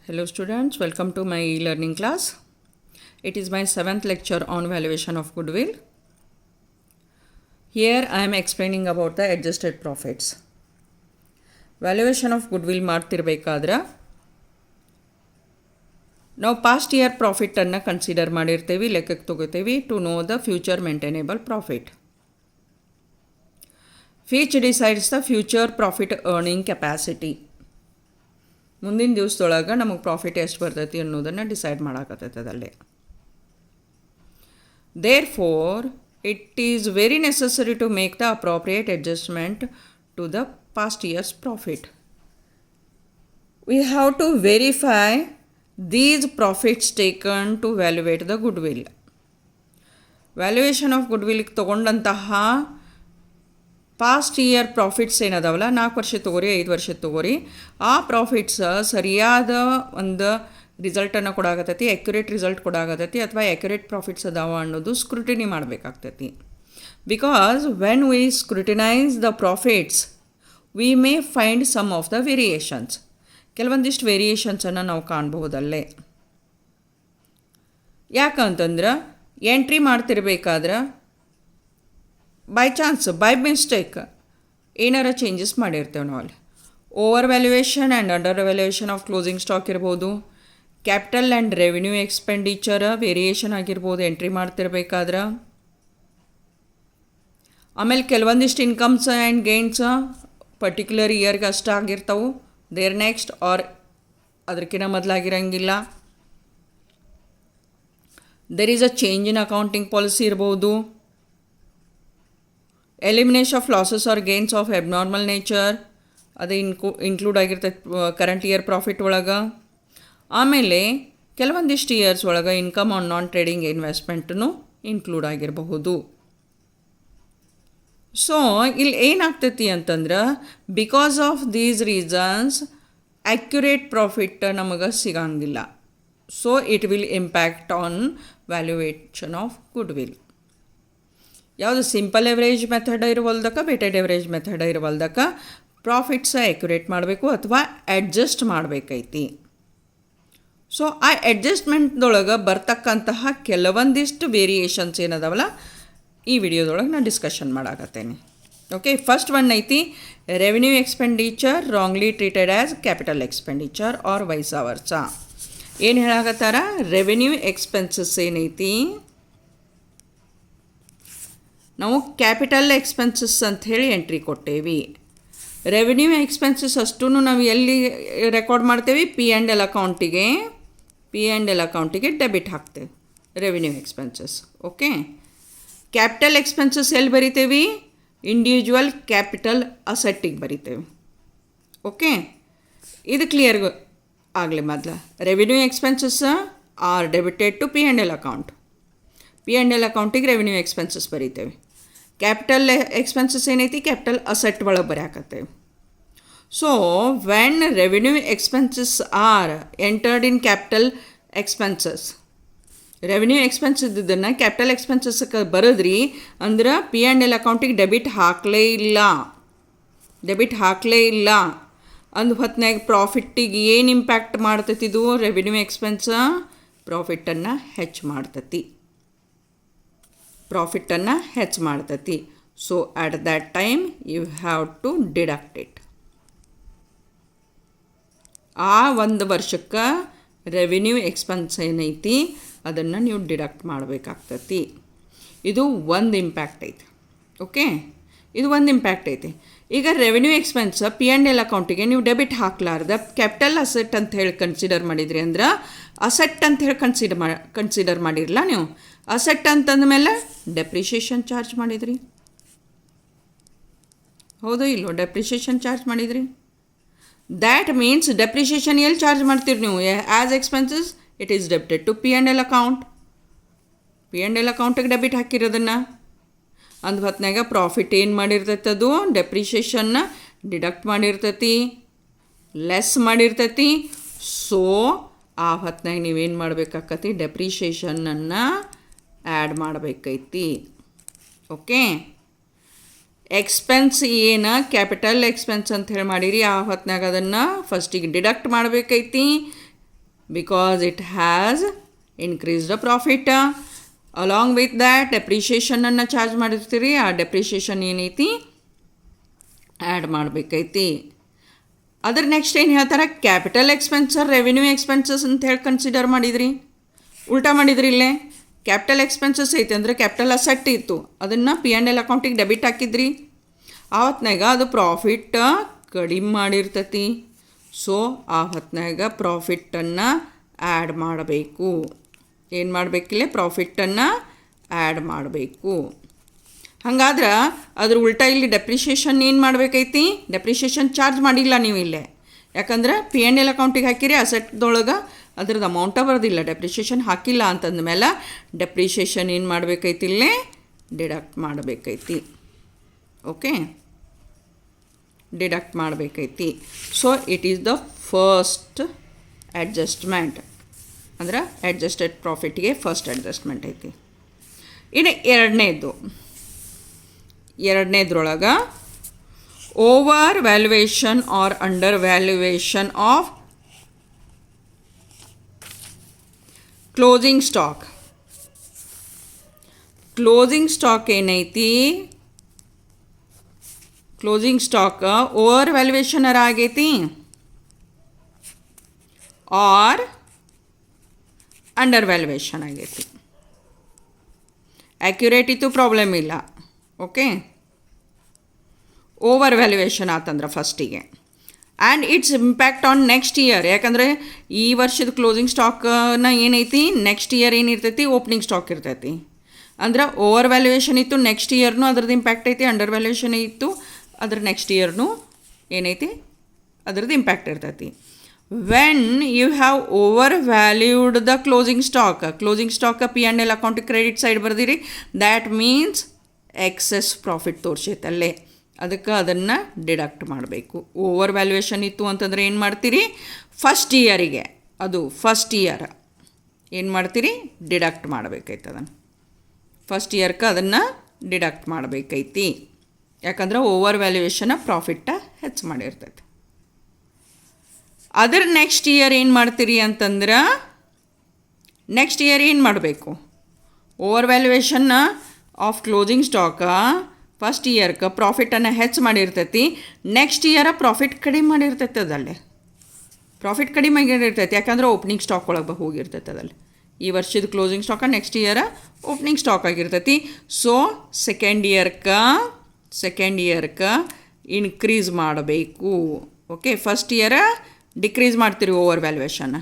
Hello students, welcome to my e-learning class. It is my 7th lecture on valuation of goodwill. Here I am explaining about the adjusted profits. Valuation of goodwill ಮಾಡ್ತಿರಬೇಕಾದ್ರೆ ನಾವು past year ಪ್ರಾಫಿಟನ್ನು consider ಮಾಡಿರ್ತೀವಿ, ಲೆಕ್ಕಕ್ಕೆ ತಗೋತೀವಿ to know the future maintainable profit. which decides the future profit earning capacity. ಮುಂದಿನ ದಿವಸದೊಳಗೆ ನಮಗೆ profit ಎಷ್ಟು ಬರ್ತೈತಿ ಅನ್ನೋದನ್ನು decide ಮಾಡಾಕತ್ತೈತದಲ್ಲಿ. Therefore, it is very necessary to make the appropriate adjustment to the past year's profit. We have to verify these profits taken to evaluate the goodwill. Valuation of ಗುಡ್ವಿಲ್ಗೆ ತೊಗೊಂಡಂತಹ past year profits ಏನದಾವಲ್ಲ, 4 ವರ್ಷ ತೊಗೋರಿ 5 ವರ್ಷ ತೊಗೋರಿ, ಆ profits ಸರಿಯಾದ ಒಂದು ರಿಸಲ್ಟನ್ನು ಕೊಡಾಕತ್ತೈತಿ, ಆ್ಯಕ್ಯುರೇಟ್ ರಿಸಲ್ಟ್ ಕೊಡಾಕತ್ತೈತಿ ಅಥವಾ ಆ್ಯಕ್ಯುರೇಟ್ ಪ್ರಾಫಿಟ್ಸ್ ಅದಾವ ಅನ್ನೋದು ಸ್ಕ್ರೂಟಿನಿ ಮಾಡಬೇಕಾಗ್ತೈತಿ. Because when we scrutinise the profits we may find some of the variations. ಕೆಲವೊಂದಿಷ್ಟು ವೇರಿಯೇಷನ್ಸನ್ನು ನಾವು ಕಾಣಬಹುದಲ್ಲೇ. ಯಾಕಂತಂದ್ರೆ ಎಂಟ್ರಿ ಮಾಡ್ತಿರ್ಬೇಕಾದ್ರೆ ಬೈ ಚಾನ್ಸ್, ಬೈ ಮಿಸ್ಟೇಕ್ ಏನಾರ ಚೇಂಜಸ್ ಮಾಡಿರ್ತೇವೆ ನಾವು ಅಲ್ಲಿ. Over valuation and under valuation of closing stock ಇರ್ಬೋದು, capital and revenue expenditure variation ಆಗಿರ್ಬೋದು ಎಂಟ್ರಿ ಮಾಡ್ತಿರ್ಬೇಕಾದ್ರೆ. ಆಮೇಲೆ ಕೆಲವೊಂದಿಷ್ಟು ಇನ್ಕಮ್ಸ್ ಆ್ಯಂಡ್ ಗೇನ್ಸ್ ಪರ್ಟಿಕ್ಯುಲರ್ ಇಯರ್ಗೆ ಅಷ್ಟು ಆಗಿರ್ತಾವೆ, ದೇರ್ ನೆಕ್ಸ್ಟ್ ಆರ್ ಅದಕ್ಕಿಂತ ಮೊದಲಾಗಿರಂಗಿಲ್ಲ. There is a change in accounting policy ಇರ್ಬೋದು. Elimination of losses or gains of abnormal nature ಅದು ಇನ್ಕ್ಲೂಡ್ ಆಗಿರ್ತೈತೆ ಕರೆಂಟ್ ಇಯರ್ ಪ್ರಾಫಿಟ್ ಒಳಗೆ. ಆಮೇಲೆ ಕೆಲವೊಂದಿಷ್ಟು ಇಯರ್ಸ್ ಒಳಗೆ ಇನ್ಕಮ್ ಆನ್ ನಾನ್ ಟ್ರೇಡಿಂಗ್ ಇನ್ವೆಸ್ಟ್ಮೆಂಟೂ ಇನ್ಕ್ಲೂಡ್ ಆಗಿರಬಹುದು. ಸೊ ಇಲ್ಲಿ ಏನಾಗ್ತೈತಿ ಅಂತಂದ್ರೆ, because of these reasons accurate profit ನಮಗೆ ಸಿಗಂಗಿಲ್ಲ. So it will impact on valuation of goodwill. ಯಾವುದು ಸಿಂಪಲ್ ಎವರೇಜ್ ಮೆಥಡ್ ಇರುವಲ್ದಕ್ಕೆ, ವೇಟೆಡ್ ಎವರೇಜ್ ಮೆಥಡ್ ಇರುವಲ್ದಕ್ಕೆ ಪ್ರಾಫಿಟ್ಸ್ ಆ್ಯಕ್ಯುರೇಟ್ ಮಾಡಬೇಕು ಅಥವಾ ಅಡ್ಜಸ್ಟ್ ಮಾಡಬೇಕೈತಿ. ಸೊ ಆ ಅಡ್ಜಸ್ಟ್ಮೆಂಟ್ದೊಳಗೆ ಬರ್ತಕ್ಕಂತಹ ಕೆಲವೊಂದಿಷ್ಟು ವೇರಿಯೇಷನ್ಸ್ ಏನದಾವಲ್ಲ ಈ ವಿಡಿಯೋದೊಳಗೆ ನಾನು ಡಿಸ್ಕಷನ್ ಮಾಡಾಕತ್ತೇನೆ. ಓಕೆ, ಫಸ್ಟ್ ಒನ್ ಐತಿ revenue expenditure wrongly treated as capital expenditure or vice versa. ಏನು ಹೇಳಾಕತ್ತಾರ, ರೆವಿನ್ಯೂ ಎಕ್ಸ್ಪೆನ್ಸಸ್ ಏನೈತಿ ನಾವು ಕ್ಯಾಪಿಟಲ್ ಎಕ್ಸ್ಪೆನ್ಸಸ್ ಅಂಥೇಳಿ ಎಂಟ್ರಿ ಕೊಟ್ಟೇವಿ. ರೆವಿನ್ಯೂ ಎಕ್ಸ್ಪೆನ್ಸಸ್ ಅಷ್ಟೂ ನಾವು ಎಲ್ಲಿ ರೆಕಾರ್ಡ್ ಮಾಡ್ತೇವೆ, ಪಿ ಆ್ಯಂಡ್ ಎಲ್ ಅಕೌಂಟಿಗೆ ಡೆಬಿಟ್ ಹಾಕ್ತೇವೆ revenue expenses. Okay, capital expenses ಎಲ್ಲಿ ಬರಿತೇವೆ, ಇಂಡಿವಿಜುವಲ್ ಕ್ಯಾಪಿಟಲ್ ಅಸೆಟ್ಟಿಗೆ ಬರಿತೇವೆ. ಓಕೆ, ಇದು ಕ್ಲಿಯರ್ ಆಗಲಿ. ಮೊದಲು revenue expenses are debited to P and L account. P and L ಅಕೌಂಟಿಗೆ ರೆವಿನ್ಯೂ ಎಕ್ಸ್ಪೆನ್ಸಸ್ ಬರೀತೇವೆ. ಕ್ಯಾಪಿಟಲ್ ಎಕ್ಸ್ಪೆನ್ಸಸ್ ಏನೈತಿ ಕ್ಯಾಪಿಟಲ್ ಅಸೆಟ್ ಒಳಗೆ ಬರೆಯಾಕತ್ತೇವೆ. So when revenue expenses are entered in capital expenses, revenue expense ಇದ್ದದನ್ನು capital ಎಕ್ಸ್ಪೆನ್ಸಸ್ಗೆ ಬರೋದ್ರಿ ಅಂದ್ರೆ ಪಿ ಆ್ಯಂಡ್ ಎಲ್ ಅಕೌಂಟಿಗೆ ಡೆಬಿಟ್ ಹಾಕಲೇ ಇಲ್ಲ ಅಂದು ಹೊತ್ತಿನಾಗ ಪ್ರಾಫಿಟ್ಟಿಗೆ ಏನು ಇಂಪ್ಯಾಕ್ಟ್ ಮಾಡ್ತೈತಿ ಇದು ರೆವಿನ್ಯೂ ಎಕ್ಸ್ಪೆನ್ಸ, ಪ್ರಾಫಿಟನ್ನು ಹೆಚ್ಚು ಮಾಡ್ತೈತಿ. So at that time you have to deduct it. ಆ ಒಂದು ವರ್ಷಕ್ಕೆ ರೆವಿನ್ಯೂ ಎಕ್ಸ್ಪೆನ್ಸ್ ಏನೈತಿ ಅದನ್ನು ನೀವು ಡಿಡಕ್ಟ್ ಮಾಡಬೇಕಾಗ್ತೈತಿ. ಇದು ಒಂದು ಇಂಪ್ಯಾಕ್ಟ್ ಐತಿ. ಓಕೆ, ಇದು ಒಂದು ಇಂಪ್ಯಾಕ್ಟ್ ಐತಿ. ಈಗ revenue expense P and L ಅಕೌಂಟಿಗೆ ನೀವು ಡೆಬಿಟ್ ಹಾಕ್ಲಾರ್ದ ಕ್ಯಾಪಿಟಲ್ ಅಸೆಟ್ ಅಂತ ಹೇಳಿ ಕನ್ಸಿಡರ್ ಮಾಡಿದ್ರಿ ಅಂದ್ರೆ, ಅಸೆಟ್ ಅಂತ ಹೇಳಿ ಕನ್ಸಿಡರ್ ಮಾಡಿರಲ್ಲ ನೀವು. ಅಸೆಟ್ ಅಂತಂದಮೇಲೆ ಡೆಪ್ರಿಷಿಯೇಷನ್ ಚಾರ್ಜ್ ಮಾಡಿದ್ರಿ, ಹೌದು ಇಲ್ಲೋ? ಡೆಪ್ರಿಷಿಯೇಷನ್ ಚಾರ್ಜ್ ಮಾಡಿದ್ರಿ. ದ್ಯಾಟ್ ಮೀನ್ಸ್ ಡೆಪ್ರಿಷಿಯೇಷನ್ ಎಲ್ಲಿ ಚಾರ್ಜ್ ಮಾಡ್ತೀರಿ ನೀವು? As expenses it is debited to P and L account. P and L ಅಕೌಂಟಿಗೆ ಡೆಬಿಟ್ ಹಾಕಿರೋದನ್ನು ಅಂದು ಹೊತ್ತಿನಾಗ ಪ್ರಾಫಿಟ್ ಏನು ಮಾಡಿರ್ತೈತೆ ಅದು ಡೆಪ್ರಿಷಿಯೇಷನ್ನ ಡಿಡಕ್ಟ್ ಮಾಡಿರ್ತೈತಿ, ಲೆಸ್ ಮಾಡಿರ್ತೈತಿ. ಸೊ ಆ ಹೊತ್ತಿನಾಗ ನೀವೇನು ಮಾಡಬೇಕಾಕತಿ, ಡೆಪ್ರಿಷಿಯೇಷನನ್ನು ಆ್ಯಡ್ ಮಾಡಬೇಕೈತಿ. ಓಕೆ, ಎಕ್ಸ್ಪೆನ್ಸ್ ಏನು ಕ್ಯಾಪಿಟಲ್ ಎಕ್ಸ್ಪೆನ್ಸ್ ಅಂತ ಹೇಳಿ ಮಾಡಿರಿ, ಆ ಹೊತ್ತಿನಾಗ ಅದನ್ನು ಫಸ್ಟಿಗೆ ಡಿಡಕ್ಟ್ ಮಾಡಬೇಕೈತಿ. because it has increased the profit. Along with that depreciation ಅನ್ನು ಚಾರ್ಜ್ ಮಾಡಿರ್ತೀರಿ, ಆ ಡೆಪ್ರಿಷಿಯೇಷನ್ ಏನೈತಿ ಆ್ಯಡ್ ಮಾಡಬೇಕೈತಿ. ಅದ್ರ ನೆಕ್ಸ್ಟ್ ಏನು ಹೇಳ್ತಾರೆ, ಕ್ಯಾಪಿಟಲ್ ಎಕ್ಸ್ಪೆನ್ಸರ್ ರೆವಿನ್ಯೂ ಎಕ್ಸ್ಪೆನ್ಸಸ್ ಅಂತ ಹೇಳಿ ಕನ್ಸಿಡರ್ ಮಾಡಿದ್ರಿ, ಉಲ್ಟಾ ಮಾಡಿದ್ರಿ. ಇಲ್ಲೇ ಕ್ಯಾಪಿಟಲ್ ಎಕ್ಸ್ಪೆನ್ಸಸ್ ಐತಿ ಅಂದರೆ ಕ್ಯಾಪಿಟಲ್ ಅಸೆಟ್ ಇತ್ತು, ಅದನ್ನು P&L ಅಕೌಂಟಿಗೆ ಡೆಬಿಟ್ ಹಾಕಿದ್ರಿ. ಆವತ್ನಾಗ ಅದು ಪ್ರಾಫಿಟ್ ಕಡಿಮೆ ಮಾಡಿರ್ತತಿ. ಸೊ ಆ ಹೊತ್ನಾಗ ಪ್ರಾಫಿಟ್ಟನ್ನು ಆ್ಯಡ್ ಮಾಡಬೇಕು. ಏನು ಮಾಡಬೇಕಿಲ್ಲ, ಪ್ರಾಫಿಟ್ಟನ್ನು ಆ್ಯಡ್ ಮಾಡಬೇಕು. ಹಂಗಾದ್ರೆ ಅದ್ರ ಉಲ್ಟಾ ಇಲ್ಲಿ ಡೆಪ್ರಿಷಿಯೇಷನ್ ಏನು ಮಾಡಬೇಕೈತಿ, ಡೆಪ್ರಿಷಿಯೇಷನ್ ಚಾರ್ಜ್ ಮಾಡಿಲ್ಲ ನೀವು ಇಲ್ಲೇ, ಯಾಕಂದ್ರೆ P&L ಅಕೌಂಟಿಗೆ ಹಾಕಿರಿ, ಅಸೆಟ್ದೊಳಗೆ ಅದ್ರದ್ದು ಅಮೌಂಟ ಬರೋದಿಲ್ಲ, ಡೆಪ್ರಿಷಿಯೇಷನ್ ಹಾಕಿಲ್ಲ ಅಂತಂದಮೇಲೆ ಡೆಪ್ರಿಷಿಯೇಷನ್ ಏನು ಮಾಡಬೇಕೈತಿ, ಇಲ್ಲೇ ಡಿಡಕ್ಟ್ ಮಾಡಬೇಕೈತಿ. ಓಕೆ, ಡಿಡಕ್ಟ್ ಮಾಡಬೇಕೈತಿ. So it is the first adjustment, ಅಂದ್ರೆ ಅಡ್ಜಸ್ಟೆಡ್ ಪ್ರಾಫಿಟ್ಗೆ ಫಸ್ಟ್ ಅಡ್ಜಸ್ಟ್ಮೆಂಟ್ ಐತಿ. ಇನ್ನು ಎರಡನೇದ್ರೊಳಗೆ over valuation or under valuation of closing stock. Closing stock ಏನೈತಿ, ಕ್ಲೋಸಿಂಗ್ ಸ್ಟಾಕ್ ಓವರ್ ವ್ಯಾಲ್ಯೂಯೇಷನ್ ಆಗೈತಿ ಆರ್ ಅಂಡರ್ ವ್ಯಾಲ್ಯೂಯೇಷನ್ ಆಗೈತಿ. ಆ್ಯಕ್ಯುರೇಟ್ ಇತ್ತು, ಪ್ರಾಬ್ಲಮ್ ಇಲ್ಲ. ಓಕೆ, ಓವರ್ ವ್ಯಾಲ್ಯೂಯೇಷನ್ ಆತಂದ್ರೆ ಫಸ್ಟಿಗೆ and its impact on next year. ಯಾಕಂದರೆ ಈ ವರ್ಷದ ಕ್ಲೋಸಿಂಗ್ ಸ್ಟಾಕ್ನ ಏನೈತಿ, ನೆಕ್ಸ್ಟ್ ಇಯರ್ ಏನಿರ್ತೈತಿ, ಓಪನಿಂಗ್ ಸ್ಟಾಕ್ ಇರ್ತೈತಿ. ಅಂದ್ರೆ ಓವರ್ ವ್ಯಾಲ್ಯೂಯೇಷನ್ ಇತ್ತು, ನೆಕ್ಸ್ಟ್ ಇಯರ್ನೂ ಅದ್ರದ್ದು ಇಂಪ್ಯಾಕ್ಟ್ ಐತಿ. ಅಂಡರ್ ವ್ಯಾಲ್ಯೂಯೇಷನ್ ಇತ್ತು, ಅದ್ರ ನೆಕ್ಸ್ಟ್ ಇಯರ್ನೂ ಏನೈತಿ, ಅದ್ರದ್ದು ಇಂಪ್ಯಾಕ್ಟ್ ಇರ್ತೈತಿ. When you have over valued the closing stock P&L ಅಕೌಂಟಿಗೆ ಕ್ರೆಡಿಟ್ ಸೈಡ್ ಬರ್ದಿರಿ, ದ್ಯಾಟ್ ಮೀನ್ಸ್ ಎಕ್ಸೆಸ್ ಪ್ರಾಫಿಟ್ ತೋರಿಸೈತೆ ಅಲ್ಲೇ, ಅದಕ್ಕೆ ಅದನ್ನು ಡಿಡಕ್ಟ್ ಮಾಡಬೇಕು. ಓವರ್ ವ್ಯಾಲ್ಯೂಯೇಷನ್ ಇತ್ತು ಅಂತಂದರೆ ಏನು ಮಾಡ್ತೀರಿ, ಫಸ್ಟ್ ಇಯರಿಗೆ, ಅದು ಫಸ್ಟ್ ಇಯರ್ ಏನು ಮಾಡ್ತೀರಿ, ಡಿಡಕ್ಟ್ ಮಾಡಬೇಕೈತೆ. ಅದನ್ನು ಫಸ್ಟ್ ಇಯರ್ಗೆ ಅದನ್ನು ಡಿಡಕ್ಟ್ ಮಾಡಬೇಕೈತಿ. ಯಾಕಂದ್ರೆ ಓವರ್ ವ್ಯಾಲ್ಯೂಯೇಷನ್ ಪ್ರಾಫಿಟ್ಟ ಹೆಚ್ಚು ಮಾಡಿರ್ತೈತೆ. ಅದರ ನೆಕ್ಸ್ಟ್ ಇಯರ್ ಏನು ಮಾಡ್ತೀರಿ ಅಂತಂದ್ರೆ, ನೆಕ್ಸ್ಟ್ ಇಯರ್ ಏನು ಮಾಡಬೇಕು, ಓವರ್ ವ್ಯಾಲ್ಯೂಯೇಷನ್ನ ಆಫ್ ಕ್ಲೋಸಿಂಗ್ ಸ್ಟಾಕ ಫಸ್ಟ್ ಇಯರ್ಗೆ ಪ್ರಾಫಿಟನ್ನು ಹೆಚ್ಚು ಮಾಡಿರ್ತೈತಿ, ನೆಕ್ಸ್ಟ್ ಇಯರ ಪ್ರಾಫಿಟ್ ಕಡಿಮೆ ಮಾಡಿರ್ತೈತೆ. ಅದಲ್ಲೇ ಪ್ರಾಫಿಟ್ ಕಡಿಮೆ ಆಗಿರ್ತೈತಿ, ಯಾಕಂದ್ರೆ ಓಪನಿಂಗ್ ಸ್ಟಾಕ್ ಒಳಗೆ ಹೋಗಿರ್ತೈತೆ. ಅದಲ್ಲಿ ಈ ವರ್ಷದ ಕ್ಲೋಸಿಂಗ್ ಸ್ಟಾಕ ನೆಕ್ಸ್ಟ್ ಇಯರ ಓಪನಿಂಗ್ ಸ್ಟಾಕ್ ಆಗಿರ್ತೈತಿ. ಸೊ ಸೆಕೆಂಡ್ ಇಯರ್ಗೆ ಇನ್ಕ್ರೀಸ್ ಮಾಡಬೇಕು. ಓಕೆ, ಫಸ್ಟ್ ಇಯರ ಡಿಕ್ರೀಸ್ ಮಾಡ್ತೀರಿ ಓವರ್ ವ್ಯಾಲ್ಯೂಯೇಷನ್,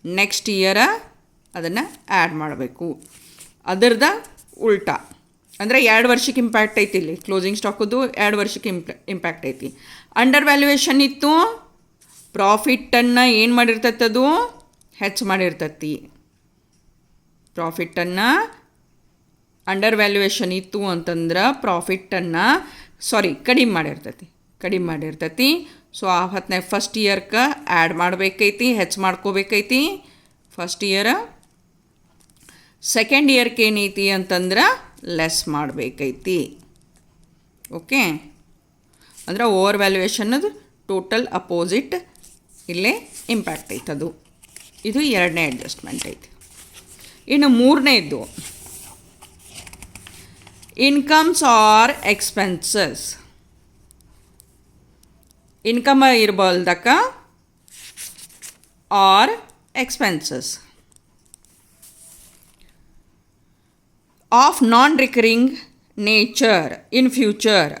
ನೆಕ್ಸ್ಟ್ ಇಯರ ಅದನ್ನು ಆ್ಯಡ್ ಮಾಡಬೇಕು. ಅದರದ ಉಲ್ಟಾ ಅಂದರೆ 2 ವರ್ಷಕ್ಕೆ ಇಂಪ್ಯಾಕ್ಟ್ ಐತಿ. ಇಲ್ಲಿ ಕ್ಲೋಸಿಂಗ್ ಸ್ಟಾಕದ್ದು 2 ವರ್ಷಕ್ಕೆ ಇಂಪ್ಯಾಕ್ಟ್ ಐತಿ. ಅಂಡರ್ ವ್ಯಾಲ್ಯೂಯೇಷನ್ ಇತ್ತು, ಪ್ರಾಫಿಟ್ಟನ್ನು ಏನು ಮಾಡಿರ್ತೈತೆ, ಅದು ಹೆಚ್ಚು ಮಾಡಿರ್ತೈತಿ. ಪ್ರಾಫಿಟ್ಟನ್ನು ಅಂಡರ್ ವ್ಯಾಲ್ಯೂಯೇಷನ್ ಇತ್ತು ಅಂತಂದ್ರೆ ಪ್ರಾಫಿಟ್ಟನ್ನು ಕಡಿಮೆ ಮಾಡಿರ್ತೈತಿ. ಸೊ ಆ ಹೊತ್ತಿನಾಗ ಫಸ್ಟ್ ಇಯರ್ಗೆ ಆ್ಯಡ್ ಮಾಡಬೇಕೈತಿ, ಹೆಚ್ಚು ಮಾಡ್ಕೋಬೇಕೈತಿ ಫಸ್ಟ್ ಇಯರ್. ಸೆಕೆಂಡ್ ಇಯರ್ಗೆ ಏನೈತಿ ಅಂತಂದ್ರೆ ಲೆಸ್ ಮಾಡಬೇಕೈತಿ. ಓಕೆ, ಅಂದ್ರೆ ಓವರ್ ವ್ಯಾಲ್ಯೂಯೇಷನ್ನದು ಟೋಟಲ್ ಅಪೋಸಿಟ್ ಇಲ್ಲೇ ಇಂಪ್ಯಾಕ್ಟ್ ಐತದು. ಇದು ಎರಡನೇ ಅಡ್ಜಸ್ಟ್ಮೆಂಟ್ ಐತಿ. ಇನ್ನು ಮೂರನೇದು ಇನ್ಕಮ್ಸ್ ಆರ್ ಎಕ್ಸ್ಪೆನ್ಸಸ್. ಇನ್ಕಮ್ ಇರ್ಬಲ್ದಕ್ಕ or expenses of non recurring nature in future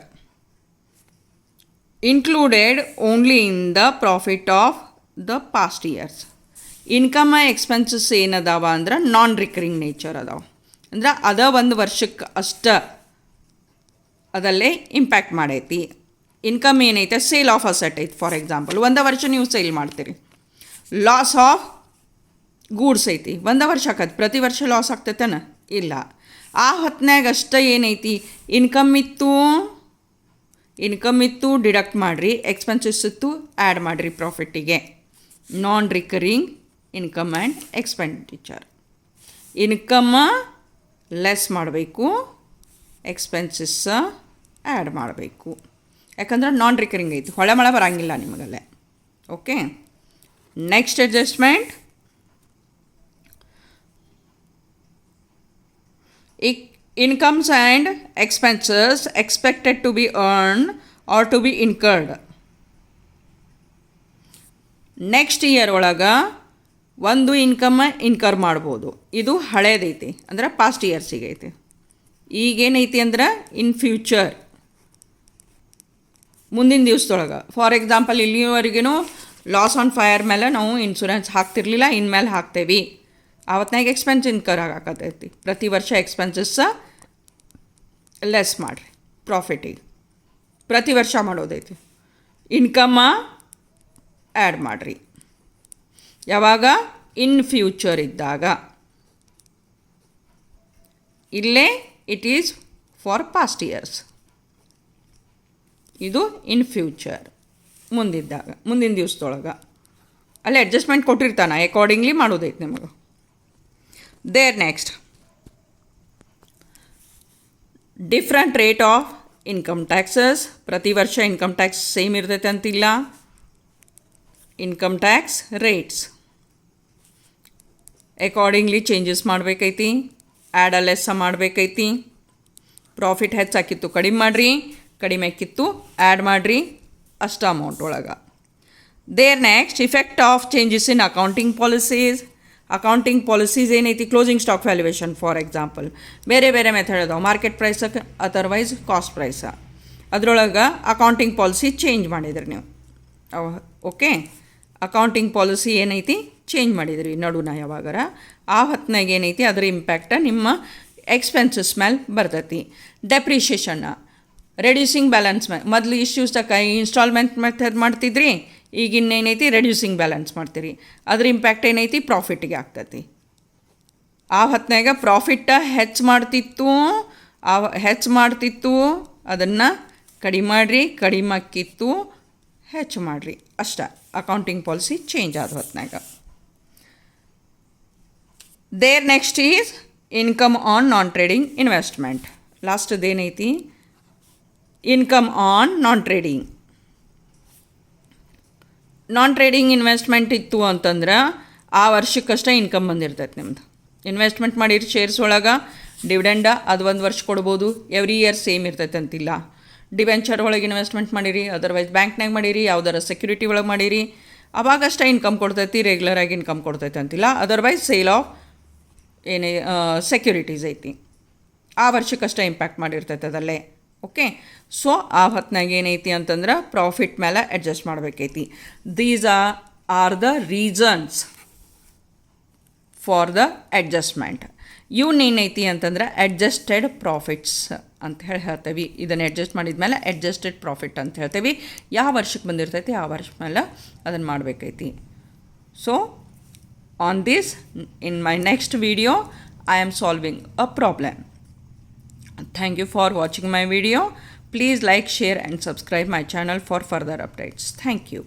included only in the profit of the past years. Income expenses ಏನದಾವ ಅಂದ್ರೆ ನಾನ್ ರಿಕರಿಂಗ್ ನೇಚರ್ ಅದಾವ, ಅಂದ್ರೆ ಅದ ಒಂದು ವರ್ಷಕ್ಕೆ ಅಷ್ಟ ಅದಲ್ಲೇ ಇಂಪ್ಯಾಕ್ಟ್ ಮಾಡೈತಿ. ಇನ್ಕಮ್ ಏನೈತೆ, ಸೇಲ್ ಆಫ್ ಅಸೆಟ್ ಐತೆ. ಫಾರ್ ಎಕ್ಸಾಂಪಲ್ 1 ವರ್ಷ ನೀವು ಸೇಲ್ ಮಾಡ್ತೀರಿ, ಲಾಸ್ ಆಫ್ ಗೂಡ್ಸ್ ಐತಿ, 1 ವರ್ಷ ಆಕತ್ತೆ. ಪ್ರತಿ ವರ್ಷ ಲಾಸ್ ಆಗ್ತೈತೇನ, ಇಲ್ಲ. ಆ ಹೊತ್ನಾಗ ಅಷ್ಟ ಏನೈತಿ, ಇನ್ಕಮ್ ಇತ್ತು ಡಿಡಕ್ಟ್ ಮಾಡಿರಿ, ಎಕ್ಸ್ಪೆನ್ಸಸ್ ಇತ್ತು ಆ್ಯಡ್ ಮಾಡಿರಿ ಪ್ರಾಫಿಟ್ಟಿಗೆ. Non recurring income and expenditure. Income less ಮಾಡಬೇಕು, ಎಕ್ಸ್ಪೆನ್ಸಸ್ ಆ್ಯಡ್ ಮಾಡಬೇಕು. ಯಾಕಂದ್ರೆ ನಾನ್ ರಿಕರಿಂಗ್ ಐತಿ, ಹೊಳೆ ಮಳೆ ಬರೋಂಗಿಲ್ಲ ನಿಮಗಲ್ಲೇ. Okay, next adjustment Incomes and expenses expected to be earned or to be incurred. Next year ಒಳಗೆ ಒಂದು ಇನ್ಕಮ್ ಇನ್ಕರ್ ಮಾಡ್ಬೋದು. ಇದು ಹಳೇದೈತಿ, ಅಂದ್ರೆ ಪಾಸ್ಟ್ ಇಯರ್ಸಿಗೆ ಐತಿ. ಈಗೇನೈತಿ ಅಂದ್ರೆ ಇನ್ ಫ್ಯೂಚರ್, ಮುಂದಿನ ದಿವಸದೊಳಗೆ. ಫಾರ್ ಎಕ್ಸಾಂಪಲ್, ಇಲ್ಲಿವರೆಗೂ ಲಾಸ್ ಆನ್ ಫೈರ್ ಮೇಲೆ ನಾವು ಇನ್ಶೂರೆನ್ಸ್ ಹಾಕ್ತಿರ್ಲಿಲ್ಲ, ಇನ್ಮೇಲೆ ಹಾಕ್ತೇವೆ. ಆವತ್ತಿನಾಗ ಎಕ್ಸ್ಪೆನ್ಸ್ ಇನ್ಕರ್ ಆಗಾಕತ್ತೈತಿ. ಪ್ರತಿ ವರ್ಷ ಎಕ್ಸ್ಪೆನ್ಸಸ್ ಲೆಸ್ ಮಾಡಿರಿ ಪ್ರಾಫಿಟಿಗೆ. ಪ್ರತಿ ವರ್ಷ ಮಾಡೋದೈತಿ. ಇನ್ಕಮ್ಮ ಆ್ಯಡ್ ಮಾಡಿರಿ. ಯಾವಾಗ? ಇನ್ ಫ್ಯೂಚರ್ ಇದ್ದಾಗ. ಇಲ್ಲೇ it is for past years. ಇದು ಇನ್ ಫ್ಯೂಚರ್, ಮುಂದಿದ್ದಾಗ, ಮುಂದಿನ ದಿವಸದೊಳಗೆ. ಅಲ್ಲಿ ಅಡ್ಜಸ್ಟ್ಮೆಂಟ್ ಕೊಟ್ಟಿರ್ತಾನೆ, ಅಕಾರ್ಡಿಂಗ್ಲಿ ಮಾಡೋದೈತೆ ನಿಮಗೆ. There next, different rate of income taxes. ಪ್ರತಿ ವರ್ಷ ಇನ್ಕಮ್ ಟ್ಯಾಕ್ಸ್ ಸೇಮ್ ಇರ್ತೈತೆ ಅಂತಿಲ್ಲ. Income tax rates accordingly changes ಮಾಡಬೇಕೈತಿ. ಆ್ಯಡ್ ಲೆಸ್ ಮಾಡಬೇಕೈತಿ. ಪ್ರಾಫಿಟ್ ಹೆಚ್ಚಾಕಿತ್ತು ಕಡಿಮೆ ಮಾಡಿರಿ, ಕಡಿಮೆ ಆಕಿತ್ತು ಆ್ಯಡ್ ಮಾಡಿರಿ, ಅಷ್ಟು ಅಮೌಂಟ್ ಒಳಗೆ. There next, effect of changes in accounting policies. Accounting policies ಏನೈತಿ? Closing stock valuation for example. ಬೇರೆ ಬೇರೆ ಮೆಥಡ್ ಅದಾವೆ. ಮಾರ್ಕೆಟ್ ಪ್ರೈಸಕ್ಕೆ ಅದರ್ವೈಸ್ ಕಾಸ್ಟ್ ಪ್ರೈಸ. ಅದರೊಳಗೆ ಅಕೌಂಟಿಂಗ್ ಪಾಲಿಸಿ ಚೇಂಜ್ ಮಾಡಿದ್ರಿ ನೀವು. ಓಕೆ, ಅಕೌಂಟಿಂಗ್ ಪಾಲಿಸಿ ಏನೈತಿ ಚೇಂಜ್ ಮಾಡಿದ್ರಿ ನಡುನ ಯಾವಾಗಾರ. ಆ ಹೊತ್ತಿನಾಗ ಏನೈತಿ ಅದರ ಇಂಪ್ಯಾಕ್ಟ ನಿಮ್ಮ ಎಕ್ಸ್ಪೆನ್ಸಸ್ ಮೇಲೆ ಬರ್ತೈತಿ. ಡೆಪ್ರಿಷಿಯೇಷನ್ನ, ರೆಡ್ಯೂಸಿಂಗ್ ಬ್ಯಾಲೆನ್ಸ್ ಮೇಲೆ. ಮೊದಲು ಇಶ್ಯೂಸ್ದಾಗ ಇನ್ಸ್ಟಾಲ್ಮೆಂಟ್ ಮೆಥಡ್ ಮಾಡ್ತಿದ್ರಿ, ಈಗ ಇನ್ನೇನೈತಿ ರೆಡ್ಯೂಸಿಂಗ್ ಬ್ಯಾಲೆನ್ಸ್ ಮಾಡ್ತೀರಿ. ಅದ್ರ ಇಂಪ್ಯಾಕ್ಟ್ ಏನೈತಿ ಪ್ರಾಫಿಟ್ಗೆ ಆಗ್ತೈತಿ. ಆ ಹೊತ್ತಿನಾಗ ಪ್ರಾಫಿಟ್ಟ ಹೆಚ್ಚು ಮಾಡ್ತಿತ್ತು, ಅದನ್ನು ಕಡಿಮೆ ಮಾಡಿರಿ, ಕಡಿಮೆ ಆಕಿತ್ತು ಹೆಚ್ಚು ಮಾಡಿರಿ, ಅಷ್ಟೇ. ಅಕೌಂಟಿಂಗ್ ಪಾಲಿಸಿ ಚೇಂಜ್ ಆದ ಹೊತ್ತಿನಾಗ. There next is income on non trading investment. ಲಾಸ್ಟ್ದೇನೈತಿ? Income on non trading. Non trading investment ಇತ್ತು ಅಂತಂದ್ರೆ ಆ ವರ್ಷಕ್ಕಷ್ಟೇ ಇನ್ಕಮ್ ಬಂದಿರ್ತೈತೆ ನಿಮ್ದು. ಇನ್ವೆಸ್ಟ್ಮೆಂಟ್ ಮಾಡಿರಿ ಶೇರ್ಸ್ ಒಳಗೆ, ಡಿವಿಡೆಂಡ ಅದು ಒಂದು ವರ್ಷ ಕೊಡ್ಬೋದು. ಎವ್ರಿ ಇಯರ್ ಸೇಮ್ ಇರ್ತೈತೆ ಅಂತಿಲ್ಲ. ಡಿವೆಂಚರ್ ಒಳಗೆ ಇನ್ವೆಸ್ಟ್ಮೆಂಟ್ ಮಾಡಿರಿ, ಅದರ್ವೈಸ್ ಬ್ಯಾಂಕ್ನಾಗ ಮಾಡಿರಿ, ಯಾವುದಾರ ಸೆಕ್ಯೂರಿಟಿ ಒಳಗೆ ಮಾಡಿರಿ, ಅವಾಗಷ್ಟೇ ಇನ್ಕಮ್ ಕೊಡ್ತೈತಿ. ರೆಗ್ಯುಲರಾಗಿ ಇನ್ಕಮ್ ಕೊಡ್ತೈತೆ ಅಂತಿಲ್ಲ. ಅದರ್ವೈಸ್ ಸೇಲ್ ಆಫ್ ಏನೇ ಸೆಕ್ಯೂರಿಟೀಸ್ ಐತಿ, ಆ ವರ್ಷಕ್ಕಷ್ಟೇ ಇಂಪ್ಯಾಕ್ಟ್ ಮಾಡಿರ್ತೈತೆ ಅದಲ್ಲೇ. ಓಕೆ, ಸೊ ಆ ಹೊತ್ತಿನಾಗ ಏನೈತಿ ಅಂತಂದ್ರೆ ಪ್ರಾಫಿಟ್ ಮೇಲೆ ಅಡ್ಜಸ್ಟ್ ಮಾಡಬೇಕೈತಿ. These are the reasons for the adjustment. ಇವನ್ನೇನೈತಿ ಅಂತಂದ್ರೆ ಅಡ್ಜಸ್ಟೆಡ್ ಪ್ರಾಫಿಟ್ಸ್ ಅಂತ ಹೇಳ್ತೇವೆ. ಇದನ್ನು ಅಡ್ಜಸ್ಟ್ ಮಾಡಿದ್ಮೇಲೆ ಅಡ್ಜಸ್ಟೆಡ್ ಪ್ರಾಫಿಟ್ ಅಂತ ಹೇಳ್ತೇವೆ. ಯಾವ ವರ್ಷಕ್ಕೆ ಬಂದಿರ್ತೈತಿ ಆ ವರ್ಷ ಮೇಲೆ ಅದನ್ನು ಮಾಡಬೇಕೈತಿ. So on this, in my next video I am solving a problem. Thank you for watching my video. Please like, share and subscribe my channel for further updates. Thank you.